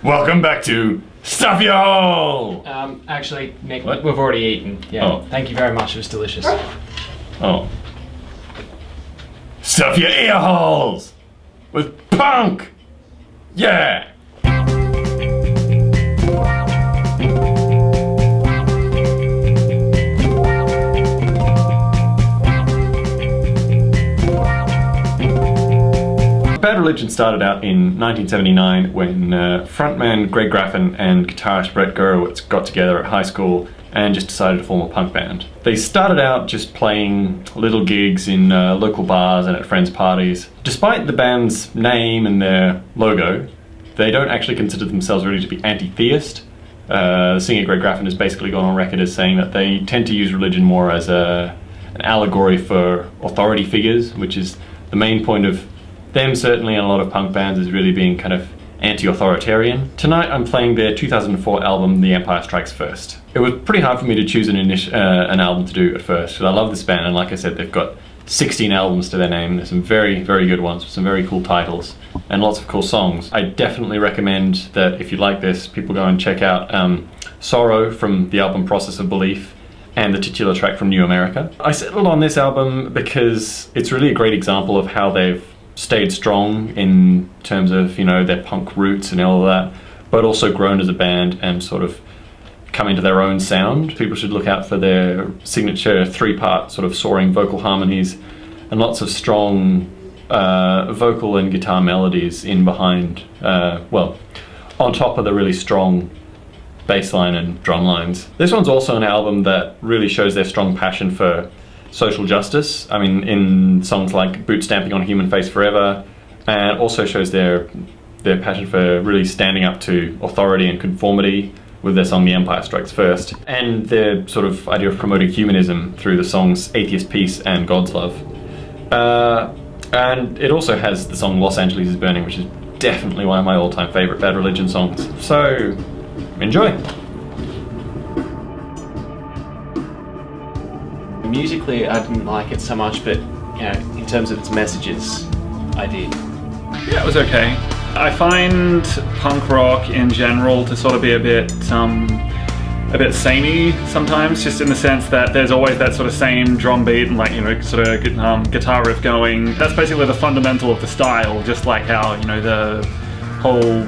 Welcome back to Stuff Your Hole! Actually, Nick, What? we've already eaten. Yeah. Oh. Thank you very much. It was delicious. Oh. Stuff your ear holes! With punk! Yeah! Bad Religion started out in 1979 when frontman Greg Graffin and guitarist Brett Gurewitz got together at high school and just decided to form a punk band. They started out just playing little gigs in local bars and at friends' parties. Despite the band's name and their logo, they don't actually consider themselves really to be anti-theist. The singer Greg Graffin has basically gone on record as saying that they tend to use religion more as an allegory for authority figures, which is the main point of them, certainly, and a lot of punk bands, is really being kind of anti-authoritarian. Tonight I'm playing their 2004 album, The Empire Strikes First. It was pretty hard for me to choose an album to do at first, because I love this band, and like I said, they've got 16 albums to their name. There's some very, very good ones, with some very cool titles, and lots of cool songs. I definitely recommend that if you like this, people go and check out Sorrow from the album Process of Belief, and the titular track from New America. I settled on this album because it's really a great example of how they've stayed strong in terms of, you know, their punk roots and all of that, but also grown as a band and sort of come into their own sound. People should look out for their signature 3-part sort of soaring vocal harmonies and lots of strong vocal and guitar melodies in behind, well, on top of the really strong bass line and drum lines. This one's also an album that really shows their strong passion for social justice. I mean, in songs like Boot Stamping on a Human Face Forever, and also shows their passion for really standing up to authority and conformity with their song The Empire Strikes First, and their sort of idea of promoting humanism through the songs Atheist Peace and God's Love. And it also has the song Los Angeles is Burning, which is definitely one of my all-time favorite Bad Religion songs. So, enjoy! Musically, I didn't like it so much, but you know, in terms of its messages, I did. Yeah, it was okay. I find punk rock in general to sort of be a bit samey sometimes, just in the sense that there's always that sort of same drum beat and, like, you know, sort of guitar riff going. That's basically the fundamental of the style, just like how, you know, the whole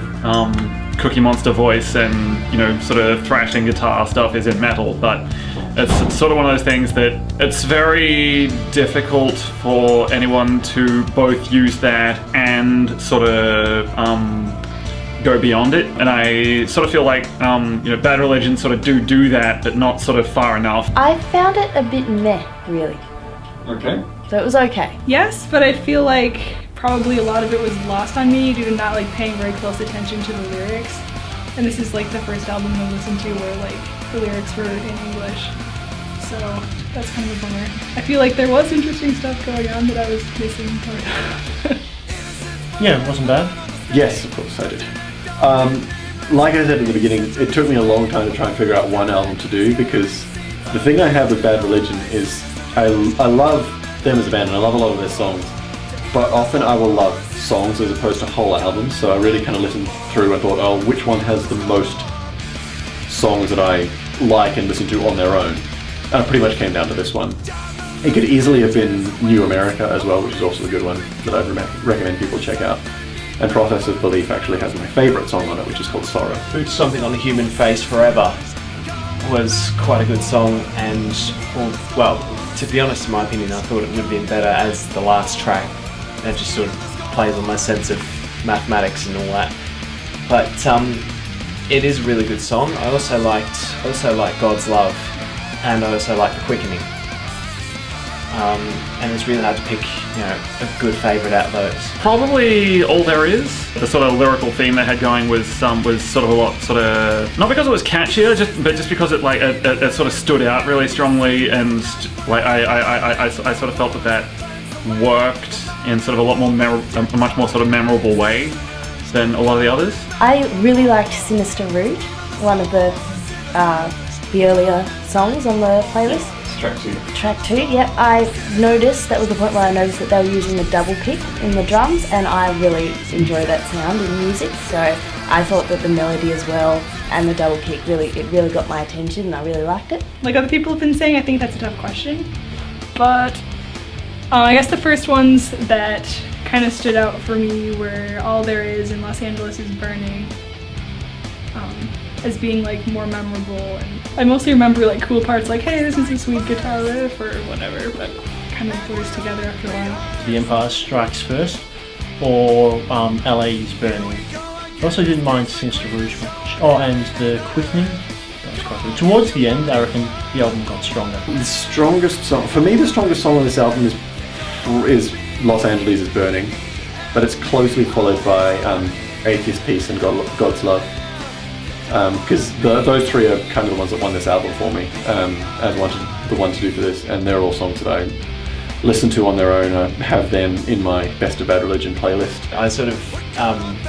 Cookie Monster voice and, you know, sort of thrashing guitar stuff is in metal, but it's sort of one of those things that it's very difficult for anyone to both use that and sort of go beyond it. And I sort of feel like, you know, Bad Religion sort of do that, but not sort of far enough. I found it a bit meh, really. Okay. So it was okay. Yes, but I feel like probably a lot of it was lost on me due to not like paying very close attention to the lyrics. And this is like the first album I listened to where like the lyrics were in English. So that's kind of a bummer. I feel like there was interesting stuff going on that I was missing part of. Yeah, it wasn't bad. Yes, of course I did. Like I said at the beginning, it took me a long time to try and figure out one album to do, because the thing I have with Bad Religion is I love them as a band and I love a lot of their songs, but often I will love songs as opposed to whole albums, so I really kind of listened through and thought, oh, which one has the most songs that I like and listen to on their own? And I pretty much came down to this one. It could easily have been New America as well, which is also a good one that I'd recommend people check out. And Process of Belief actually has my favourite song on it, which is called Sorrow. Boot Stomping on a Human Face Forever was quite a good song, and, well, to be honest, in my opinion, I thought it would have been better as the last track. That just sort of plays on my sense of mathematics and all that. But it is a really good song. I also liked God's Love, and I also like The Quickening. And it's really hard to pick, you know, a good favourite out of those. Probably All There Is. The sort of lyrical theme they had going was sort of a lot, sort of, not because it was catchier, but just because it sort of stood out really strongly, and like I sort of felt that worked in sort of a lot more a much more sort of memorable way than a lot of the others. I really liked Sinister Rouge, one of the earlier songs on the playlist. Track 2. Track 2, yep. I noticed, that was the point where I noticed that they were using the double pick in the drums, and I really enjoy that sound in music, so I thought that the melody as well and the double kick really got my attention, and I really liked it. Like other people have been saying, I think that's a tough question, but I guess the first ones that kind of stood out for me were All There Is and Los Angeles Is Burning, as being like more memorable. And I mostly remember like cool parts like, hey, this is a sweet guitar riff or whatever, but kind of blurs together after a while. The Empire Strikes First or LA Is Burning. I also didn't mind Sinister Rouge much. Oh, and The Quickening. That was quite good. Towards the end, I reckon the album got stronger. The strongest song, for me, the strongest song on this album is Los Angeles Is Burning, but it's closely followed by Atheist Peace and God's Love. Because those three are kind of the ones that won this album for me, and the one to do for this, and they're all songs that I listen to on their own. I have them in my Best of Bad Religion playlist. I sort of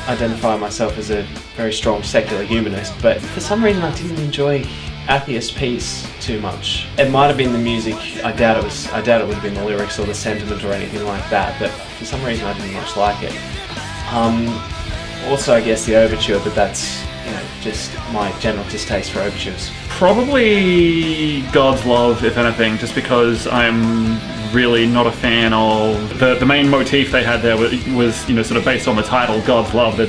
identify myself as a very strong secular humanist, but for some reason I didn't enjoy Atheist Peace too much. It might have been the music. I doubt it would have been the lyrics or the sentiment or anything like that, but for some reason I didn't much like it. Also, I guess the Overture, but that's just my general distaste for overtures. Probably God's Love, if anything, just because I'm really not a fan of the main motif they had there was sort of based on the title God's Love, the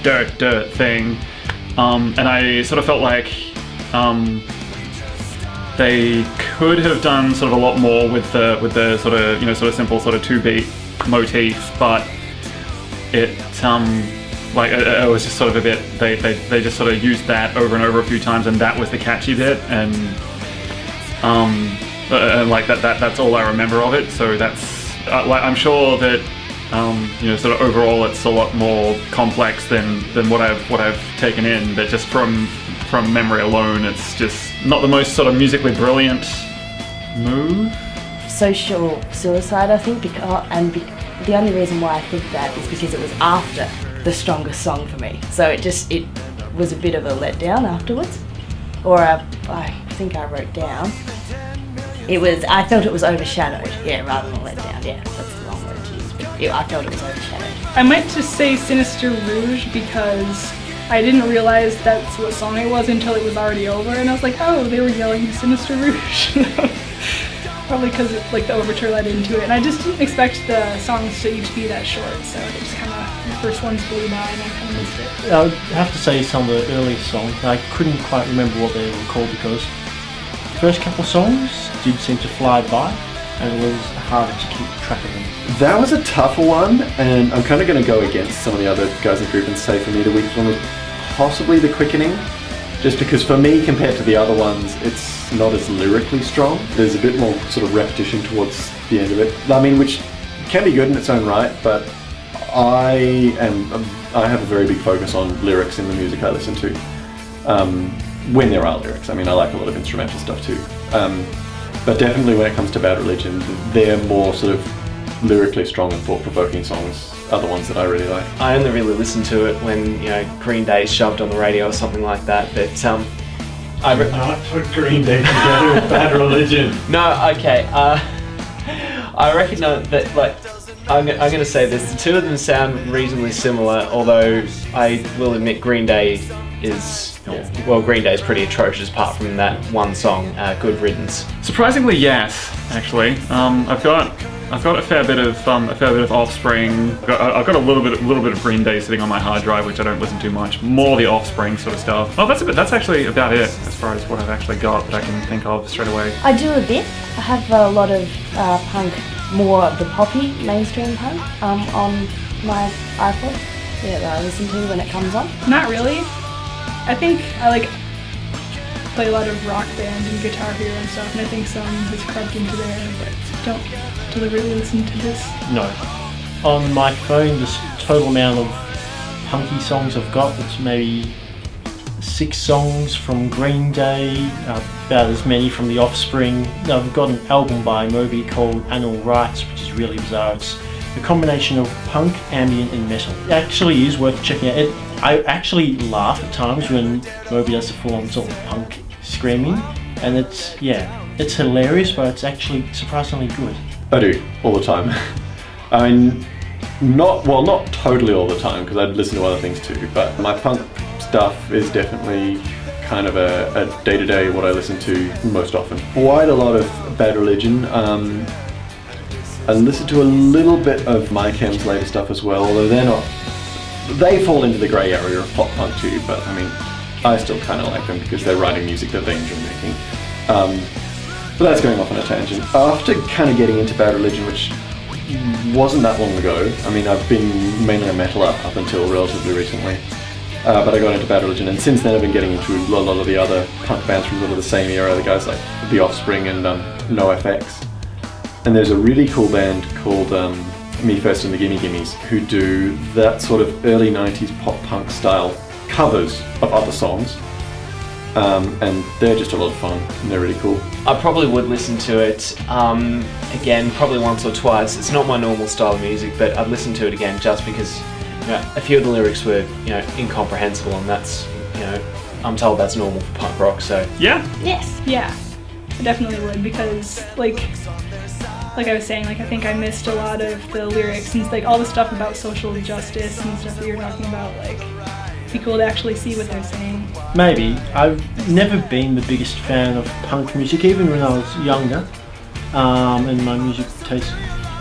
dirt thing, and I sort of felt like they could have done sort of a lot more with the sort of simple sort of 2-beat motif, but it was just sort of a bit, they just sort of used that over and over a few times, and that was the catchy bit, and like that's all I remember of it. So that's I'm sure that sort of overall it's a lot more complex than what I've taken in, but just from memory alone, it's just not the most sort of musically brilliant move. Social suicide, I think, the only reason why I think that is because it was after the strongest song for me. So it was a bit of a letdown afterwards. Or I think I wrote down, I felt it was overshadowed, rather than letdown, that's the wrong word to use, but I felt it was overshadowed. I might just say Sinister Rouge because I didn't realize that's what song it was until it was already over, and I was like, oh, they were yelling Sinister Rouge. Probably because like the overture led into it, and I just didn't expect the songs to each be that short, so it just kind of, the first ones blew by and I kind of missed it. I would have to say some of the early songs, I couldn't quite remember what they were called because the first couple of songs did seem to fly by and it was harder to keep track of them. That was a tougher one, and I'm kind of going to go against some of the other guys in the group and say for me the weakest one was possibly The Quickening, just because for me, compared to the other ones, it's not as lyrically strong. There's a bit more sort of repetition towards the end of it. I mean, which can be good in its own right, but I have a very big focus on lyrics in the music I listen to. When there are lyrics. I mean, I like a lot of instrumental stuff too. But definitely when it comes to Bad Religion, they're more sort of lyrically strong and thought-provoking songs are the ones that I really like. I only really listen to it when Green Day is shoved on the radio or something like that. But I not put Green Day together with Bad Religion. No, okay. I reckon that like I'm going to say this. The two of them sound reasonably similar, although I will admit Green Day is Green Day is pretty atrocious apart from that one song, Good Riddance. Surprisingly, yes. Actually, I've got a fair bit of Offspring. I've got a little bit of Green Day sitting on my hard drive, which I don't listen to much. More the Offspring sort of stuff. Oh, that's actually about it as far as what I've actually got that I can think of straight away. I do a bit. I have a lot of punk, more of the poppy mainstream punk on my iPod. That I listen to when it comes on. Not really. I think I play a lot of Rock Band and Guitar Hero and stuff, and I think some has crept into there, but don't deliberately listen to this. No. On my phone, the total amount of punky songs I've got, it's maybe 6 songs from Green Day, about as many from The Offspring. I've got an album by Moby called Animal Rights, which is really bizarre. It's a combination of punk, ambient and metal. It actually is worth checking out. I actually laugh at times when Moby does the full-on sort of punk screaming, and it's hilarious, but it's actually surprisingly good. I do, all the time. I mean, Not totally all the time, because I'd listen to other things too, but my punk stuff is definitely kind of a day-to-day what I listen to most often. Quite a lot of Bad Religion. I listen to a little bit of My Chem's later stuff as well, although they fall into the grey area of pop punk too, but I mean, I still kind of like them because they're writing music that they enjoy making. But that's going off on a tangent. After kind of getting into Bad Religion, which wasn't that long ago, I mean, I've been mainly a metaler up until relatively recently, but I got into Bad Religion, and since then I've been getting into a lot of the other punk bands from sort of the same era, the guys like The Offspring and NoFX. And there's a really cool band called Me First and the Gimme Gimmes who do that sort of early 90s pop punk style covers of other songs. And they're just a lot of fun and they're really cool. I probably would listen to it again, probably once or twice. It's not my normal style of music, but I'd listen to it again just because a few of the lyrics were incomprehensible, and that's I'm told that's normal for punk rock. So Yeah. Yes. Yeah, I definitely would, because like I was saying, I think I missed a lot of the lyrics and all the stuff about social justice and stuff that you're talking about. It'd be cool to actually see what they're saying. Maybe. I've never been the biggest fan of punk music, even when I was younger, and my music taste.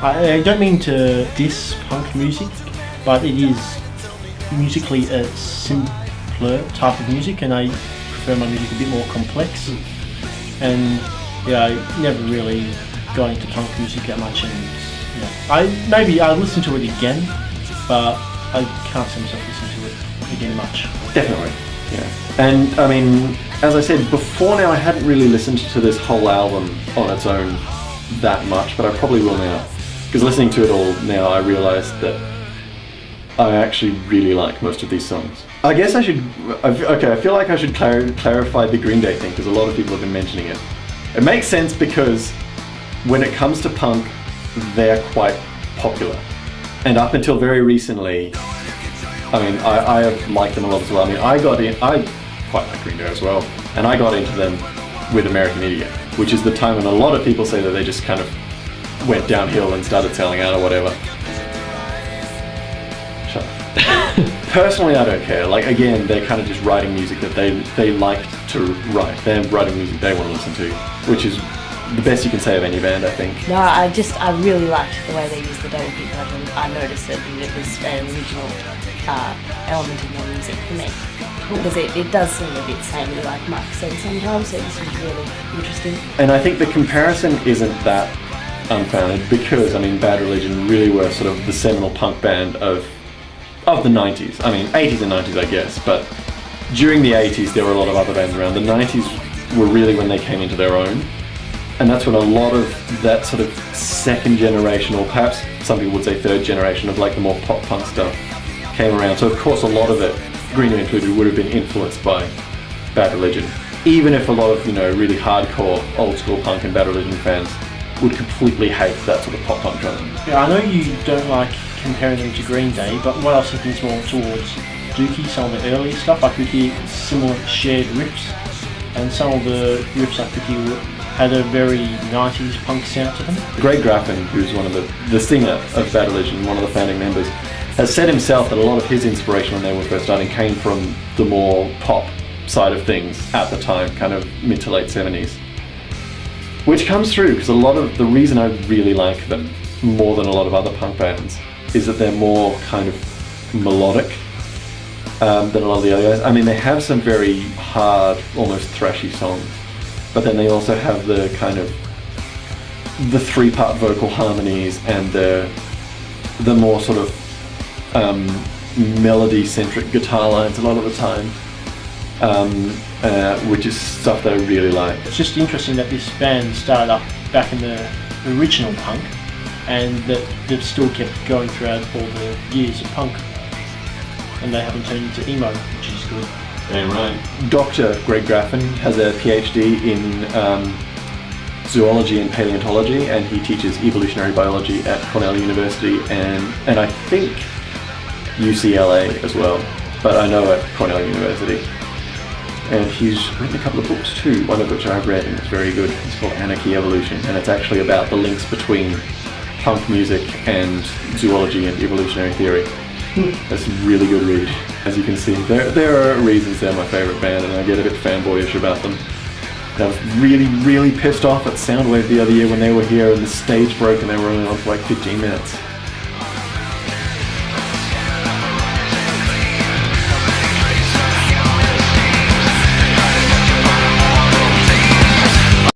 I don't mean to diss punk music, but it is musically a simpler type of music, and I prefer my music a bit more complex. And I never really got into punk music that much, and I'll listen to it again, but I can't see myself listening to it again much. Definitely, yeah. And I mean, as I said before, now I hadn't really listened to this whole album on its own that much, but I probably will now, because listening to it all now, I realise that I actually really like most of these songs. I guess I feel like I should clarify the Green Day thing, because a lot of people have been mentioning it. It makes sense because when it comes to punk, they're quite popular. And up until very recently, I mean, I have liked them a lot as well. I mean, I quite like Green Day as well, and I got into them with American Idiot, which is the time when a lot of people say that they just kind of went downhill and started selling out or whatever. Shut up. Personally, I don't care. Again, they're kind of just writing music that they like to write. They're writing music they want to listen to, which is the best you can say of any band, I think. No, I really liked the way they used the double beat pattern. I noticed that it was an original element in their music for me. Because it does seem a bit samey, like Mark said sometimes, so this was really interesting. And I think the comparison isn't that unfounded, because, I mean, Bad Religion really were sort of the seminal punk band of the 90s. I mean, 80s and 90s, I guess, but during the 80s there were a lot of other bands around. The 90s were really when they came into their own. And that's when a lot of that sort of second generation, or perhaps some people would say third generation, of the more pop punk stuff came around. So of course a lot of it, Green Day included, would have been influenced by Bad Religion. Even if a lot of, really hardcore old school punk and Bad Religion fans would completely hate that sort of pop punk genre. Yeah, I know you don't like comparing them to Green Day, but what I was thinking is more towards Dookie, some of the earlier stuff. I could hear similar shared riffs, and some of the riffs I could hear had a very 90s punk sound to them. Greg Graffin, who's one of the singer of Bad Religion, one of the founding members, has said himself that a lot of his inspiration when they were first starting came from the more pop side of things at the time, kind of mid to late 70s. Which comes through, because a lot of the reason I really like them more than a lot of other punk bands is that they're more kind of melodic than a lot of the other guys. I mean, they have some very hard, almost thrashy songs, but then they also have the kind of the three-part vocal harmonies and the more sort of melody-centric guitar lines a lot of the time, which is stuff that I really like. It's just interesting that this band started up back in the original punk, and that they've still kept going throughout all the years of punk, and they haven't turned into emo, which is good. Yeah, right. Dr. Greg Graffin has a PhD in zoology and paleontology, and he teaches evolutionary biology at Cornell University and I think UCLA as well, but I know at Cornell University. And he's written a couple of books too, one of which I've read and it's very good. It's called Anarchy Evolution, and it's actually about the links between punk music and zoology and evolutionary theory. That's a really good read. As you can see, there are reasons they're my favourite band, and I get a bit fanboyish about them. And I was really pissed off at Soundwave the other year when they were here and the stage broke and they were only on for like 15 minutes.